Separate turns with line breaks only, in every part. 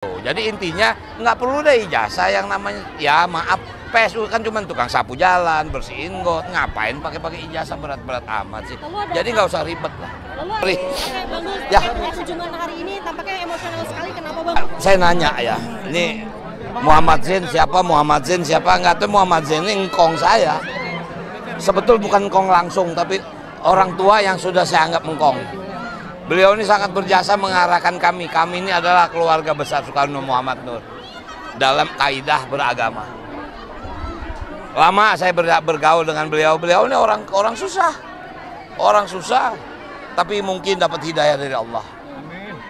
Jadi intinya nggak perlu deh ijazah yang namanya, ya maaf, PSU kan cuma tukang sapu jalan, bersihin got, ngapain pakai ijazah berat-berat amat sih. Jadi nggak usah ribet lah.
Lalu Bang Dul,
ya.
kunjungan hari ini tampaknya emosional sekali, kenapa Bang?
Saya nanya ya, ini Muhammad Zain siapa, nggak tahu. Muhammad Zain ini engkong saya. Sebetul bukan engkong langsung, tapi orang tua yang sudah saya anggap engkong. Beliau ini sangat berjasa mengarahkan kami. Kami ini adalah keluarga besar Soekarno Muhammad Nur dalam kaidah beragama. Lama saya bergaul dengan beliau. Beliau ini orang susah, tapi mungkin dapat hidayah dari Allah.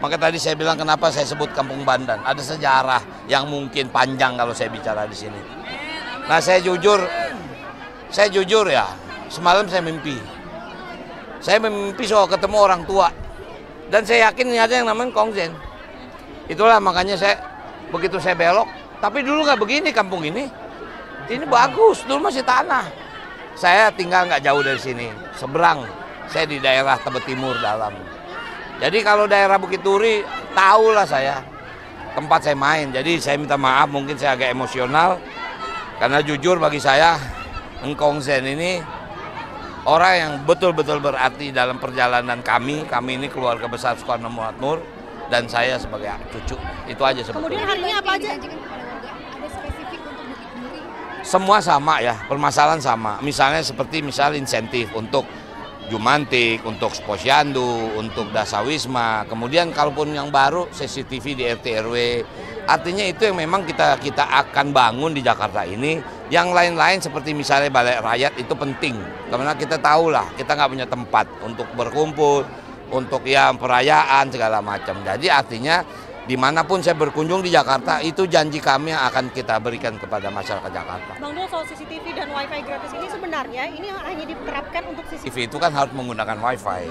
Maka tadi saya bilang kenapa saya sebut Kampung Bandan. Ada sejarah yang mungkin panjang kalau saya bicara di sini. Nah, saya jujur ya. Semalam saya mimpi. Saya mimpi soal ketemu orang tua. Dan saya yakin ini ada yang namanya Kong Zain. Itulah makanya begitu saya belok. Tapi dulu nggak begini kampung ini. Ini bagus, dulu masih tanah. Saya tinggal nggak jauh dari sini, seberang. Saya di daerah Tebet Timur dalam. Jadi kalau daerah Bukit Duri, tahulah saya tempat saya main. Jadi saya minta maaf, mungkin saya agak emosional. Karena jujur bagi saya, Kong Zain ini orang yang betul-betul berarti dalam perjalanan kami. Kami ini keluarga besar Soekarno Muhammad Nur dan saya sebagai cucu. Itu aja sebetulnya.
Kemudian hari ini apa aja?
Ada spesifik untuk Bukit Duri?
Semua sama ya, permasalahan sama. Misalnya seperti insentif untuk Jumantik, untuk Posyandu, untuk Dasawisma. Kemudian kalaupun yang baru CCTV di RT RW. Artinya itu yang memang kita akan bangun di Jakarta ini. Yang lain-lain seperti misalnya Balai Rakyat itu penting. Karena kita tahulah kita nggak punya tempat untuk berkumpul, untuk ya perayaan segala macam. Jadi artinya dimanapun saya berkunjung di Jakarta, itu janji kami yang akan kita berikan kepada masyarakat Jakarta.
Bang Dul, soal CCTV dan Wi-Fi gratis ini sebenarnya ini hanya diterapkan untuk CCTV.
TV itu kan harus menggunakan Wi-Fi.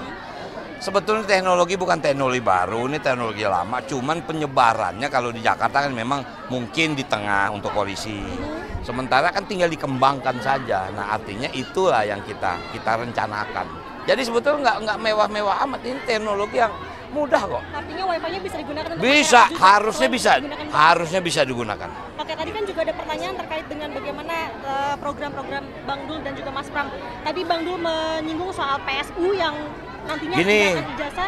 Sebetulnya teknologi bukan teknologi baru, ini teknologi lama. Cuman penyebarannya kalau di Jakarta kan memang mungkin di tengah untuk polisi. Sementara kan tinggal dikembangkan saja. Nah artinya itulah yang kita rencanakan. Jadi sebetulnya nggak mewah-mewah amat, ini teknologi yang mudah kok.
Artinya Wi-Fi-nya bisa digunakan untuk
Bisa,
juga,
harusnya bisa digunakan.
Oke, tadi kan juga ada pertanyaan terkait dengan bagaimana program-program Bang Dul dan juga Mas Pram. Tadi Bang Dul menyinggung soal PSU yang nantinya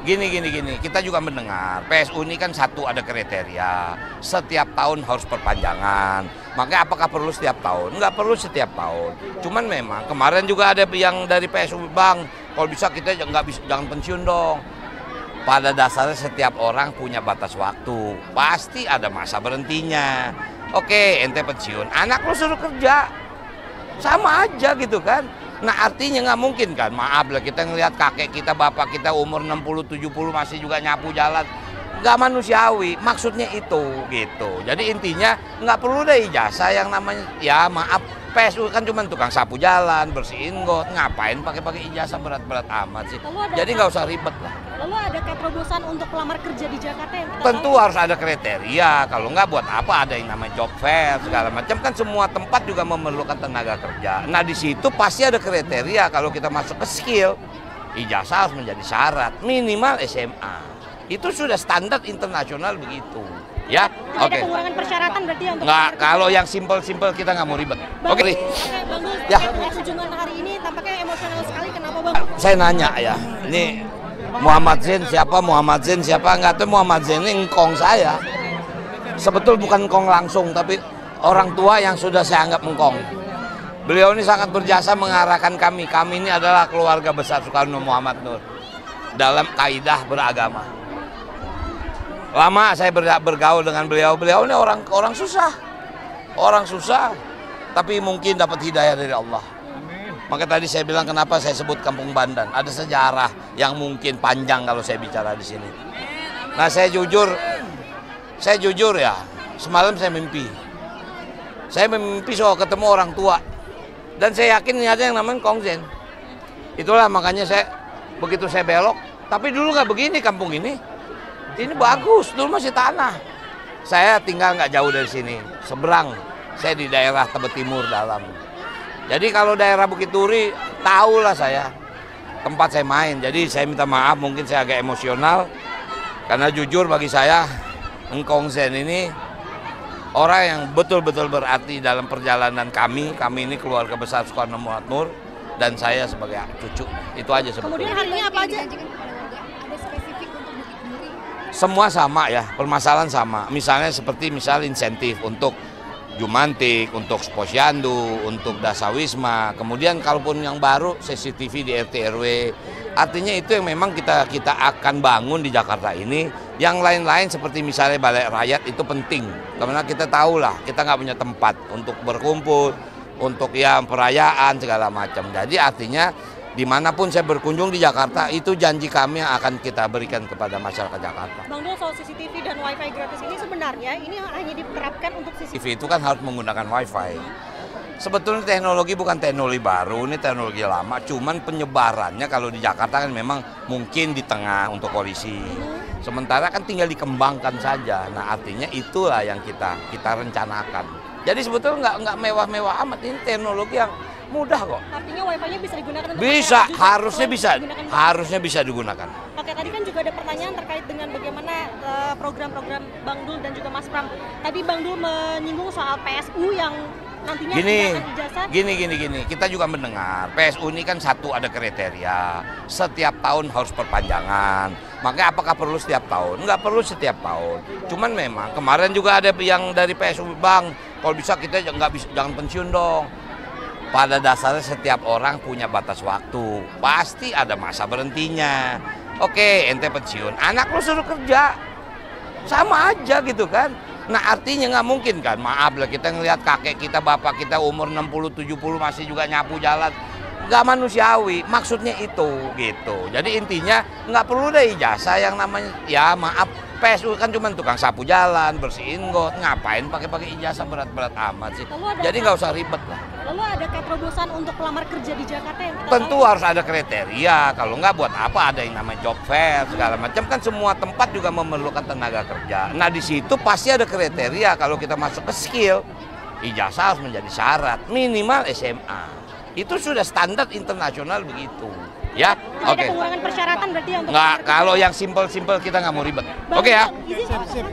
gini. Kita juga mendengar PSU ini kan satu ada kriteria. Setiap tahun harus perpanjangan. Makanya apakah perlu setiap tahun? Nggak perlu setiap tahun. Cuman memang kemarin juga ada yang dari PSU, Bang, kalau bisa kita jangan pensiun dong. Pada dasarnya setiap orang punya batas waktu. Pasti ada masa berhentinya. Oke, ente pensiun, anak lo suruh kerja. Sama aja gitu kan. Nah artinya nggak mungkin kan. Maaf lah, kita ngelihat kakek kita, bapak kita umur 60-70 masih juga nyapu jalan. Nggak manusiawi, maksudnya itu gitu. Jadi intinya nggak perlu deh ijazah yang namanya, ya maaf, PSU kan cuma tukang sapu jalan, bersihin got, ngapain pakai ijazah berat-berat amat sih. Jadi nggak usah ribet lah.
Lalu adakah terobosan untuk pelamar kerja di Jakarta yang kita
Tentu harus ada kriteria, kalau nggak buat apa ada yang namanya job fair segala macam, kan semua tempat juga memerlukan tenaga kerja. Nah di situ pasti ada kriteria, kalau kita masuk ke skill, ijazah harus menjadi syarat, minimal SMA. Itu sudah standar internasional begitu. Ya, oke.
Ada pengurangan persyaratan berarti ya untuk
nggak, kalau yang simpel-simpel kita nggak mau ribet. Oke.
Bang Dul,
Ya.
kunjungan hari ini tampaknya emosional sekali, kenapa Bang?
Saya nanya ya, ini Muhammad Zain siapa, nggak tahu. Muhammad Zain ini engkong saya. Sebetul bukan engkong langsung, tapi orang tua yang sudah saya anggap engkong. Beliau ini sangat berjasa mengarahkan kami. Kami ini adalah keluarga besar Soekarno Muhammad Nur dalam kaidah beragama. Lama saya bergaul dengan beliau. Beliau ini orang susah, tapi mungkin dapat hidayah dari Allah. Maka tadi saya bilang kenapa saya sebut Kampung Bandan. Ada sejarah yang mungkin panjang kalau saya bicara di sini. Nah saya jujur ya. Semalam saya mimpi. Saya mimpi soal ketemu orang tua. Dan saya yakin ini ada yang namanya Kong Zain. Itulah makanya begitu saya belok. Tapi dulu nggak begini kampung ini. Ini bagus, dulu masih tanah. Saya tinggal nggak jauh dari sini, seberang. Saya di daerah Tebet Timur dalam. Jadi kalau daerah Bukit Duri, tahulah saya tempat saya main. Jadi saya minta maaf, mungkin saya agak emosional. Karena jujur bagi saya, Engkong Zen ini orang yang betul-betul berarti dalam perjalanan kami. Kami ini keluarga besar Soekarno Makmur dan saya sebagai cucu. Itu aja sebetulnya.
Kemudian harinya apa aja?
Dijanjikan kepada warga, ada spesifik untuk Bukit Duri.
Semua sama ya, permasalahan sama. Misalnya seperti insentif untuk Jumantik, untuk Posyandu, untuk Dasawisma. Kemudian kalaupun yang baru CCTV di RT RW. Artinya itu yang memang kita akan bangun di Jakarta ini. Yang lain-lain seperti misalnya Balai Rakyat itu penting. Karena kita tahulah kita nggak punya tempat untuk berkumpul, untuk ya perayaan segala macam. Jadi artinya dimanapun saya berkunjung di Jakarta itu janji kami yang akan kita berikan kepada masyarakat Jakarta.
Bang Dul, soal CCTV dan WiFi gratis ini sebenarnya ini hanya diterapkan untuk CCTV.
TV itu kan harus menggunakan WiFi. Sebetulnya teknologi bukan teknologi baru, ini teknologi lama. Cuman penyebarannya kalau di Jakarta kan memang mungkin di tengah untuk polisi. Sementara kan tinggal dikembangkan saja. Nah artinya itulah yang kita rencanakan. Jadi sebetulnya nggak mewah-mewah amat, ini teknologi yang mudah kok.
Artinya WiFi-nya bisa digunakan untuk
Bisa,
masyarakat juga,
harusnya bisa digunakan.
Oke, tadi kan juga ada pertanyaan terkait dengan bagaimana program-program Bang Dul dan juga Mas Pram. Tadi Bang Dul menyinggung soal PSU yang nantinya menggunakan ijazah.
Gini. Kita juga mendengar PSU ini kan satu ada kriteria. Setiap tahun harus perpanjangan. Makanya apakah perlu setiap tahun? Nggak perlu setiap tahun. Cuman memang kemarin juga ada yang dari PSU, Bang, kalau bisa kita jangan pensiun dong. Pada dasarnya setiap orang punya batas waktu. Pasti ada masa berhentinya. Oke, ente pensiun, anak lo suruh kerja. Sama aja gitu kan. Nah artinya nggak mungkin kan, maaf lah kita ngelihat kakek kita, bapak kita umur 60-70 masih juga nyapu jalan. Nggak manusiawi, maksudnya itu gitu. Jadi intinya nggak perlu deh ijazah yang namanya, ya maaf, PSU kan cuma tukang sapu jalan, bersihin got, ngapain pakai ijazah berat-berat amat sih. Jadi nggak usah ribet lah.
Lalu adakah terobosan untuk pelamar kerja di Jakarta yang kita
Tentu
tahu?
harus ada kriteria, kalau nggak buat apa ada yang namanya job fair segala macam, kan semua tempat juga memerlukan tenaga kerja. Nah di situ pasti ada kriteria, kalau kita masuk ke skill, ijazah harus menjadi syarat, minimal SMA. Itu sudah standar internasional begitu. Ya,
Tidak ada pengurangan persyaratan berarti ya untuk
Nggak,
pelamar kerja?
kalau yang simpel-simpel kita nggak mau ribet.
Bang,
Oke ya.
izin,